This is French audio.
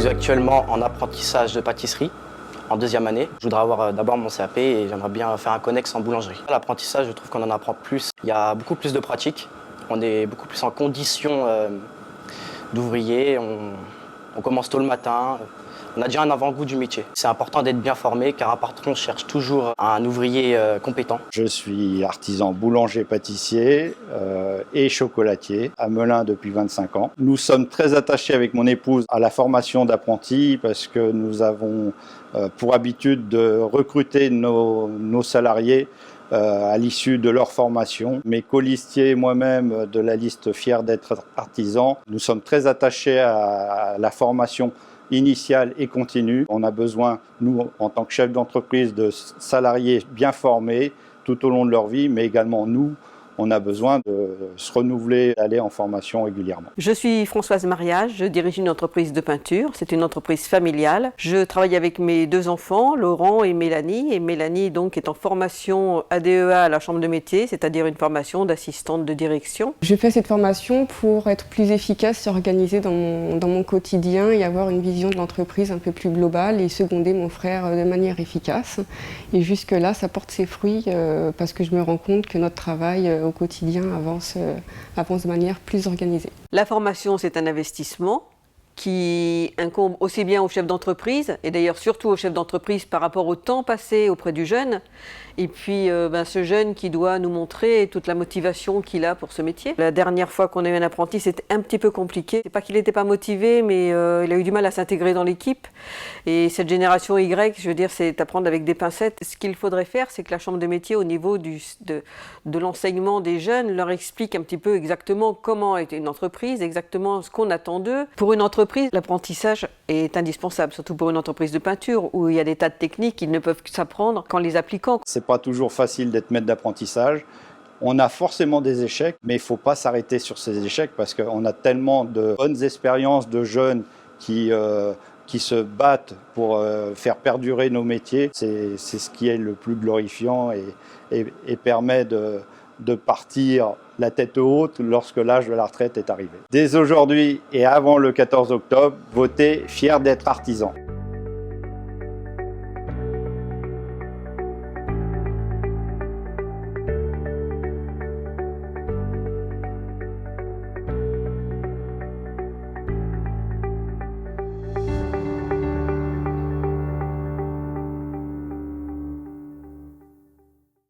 actuellement en apprentissage de pâtisserie, en deuxième année. Je voudrais avoir d'abord mon CAP et j'aimerais bien faire un connexe en boulangerie. L'apprentissage, je trouve qu'on en apprend plus. Il y a beaucoup plus de pratique. On est beaucoup plus en condition d'ouvrier. On commence tôt le matin. On a déjà un avant-goût du métier. C'est important d'être bien formé car un patron cherche toujours un ouvrier compétent. Je suis artisan boulanger-pâtissier et chocolatier à Melun depuis 25 ans. Nous sommes très attachés avec mon épouse à la formation d'apprentis parce que nous avons pour habitude de recruter nos salariés à l'issue de leur formation. Mes colistiers et moi-même de la liste Fiers d'être artisans, nous sommes très attachés à la formation initiale et continue. On a besoin, nous, en tant que chefs d'entreprise, de salariés bien formés tout au long de leur vie, mais également nous, on a besoin de se renouveler, d'aller en formation régulièrement. Je suis Françoise Mariage, je dirige une entreprise de peinture. C'est une entreprise familiale. Je travaille avec mes deux enfants, Laurent et Mélanie. Et Mélanie donc est en formation ADEA à la Chambre de métier, c'est-à-dire une formation d'assistante de direction. Je fais cette formation pour être plus efficace et organisée dans mon quotidien et avoir une vision de l'entreprise un peu plus globale et seconder mon frère de manière efficace. Et jusque-là, ça porte ses fruits parce que je me rends compte que notre travail au quotidien avance de manière plus organisée. La formation, c'est un investissement qui incombe aussi bien aux chefs d'entreprise, et d'ailleurs surtout aux chefs d'entreprise par rapport au temps passé auprès du jeune, et puis ce jeune qui doit nous montrer toute la motivation qu'il a pour ce métier. La dernière fois qu'on a eu un apprenti, c'était un petit peu compliqué. C'est pas qu'il n'était pas motivé, mais il a eu du mal à s'intégrer dans l'équipe. Et cette génération Y, je veux dire, c'est apprendre avec des pincettes. Ce qu'il faudrait faire, c'est que la Chambre de métier, au niveau de l'enseignement des jeunes, leur explique un petit peu exactement comment est une entreprise, exactement ce qu'on attend d'eux. Pour une entreprise, l'apprentissage est indispensable, surtout pour une entreprise de peinture où il y a des tas de techniques qui ne peuvent que s'apprendre qu'en les appliquant. C'est pas toujours facile d'être maître d'apprentissage. On a forcément des échecs, mais il ne faut pas s'arrêter sur ces échecs parce qu'on a tellement de bonnes expériences de jeunes qui se battent pour faire perdurer nos métiers. C'est ce qui est le plus glorifiant et permet de partir la tête haute lorsque l'âge de la retraite est arrivé. Dès aujourd'hui et avant le 14 octobre, votez Fiers d'être artisans.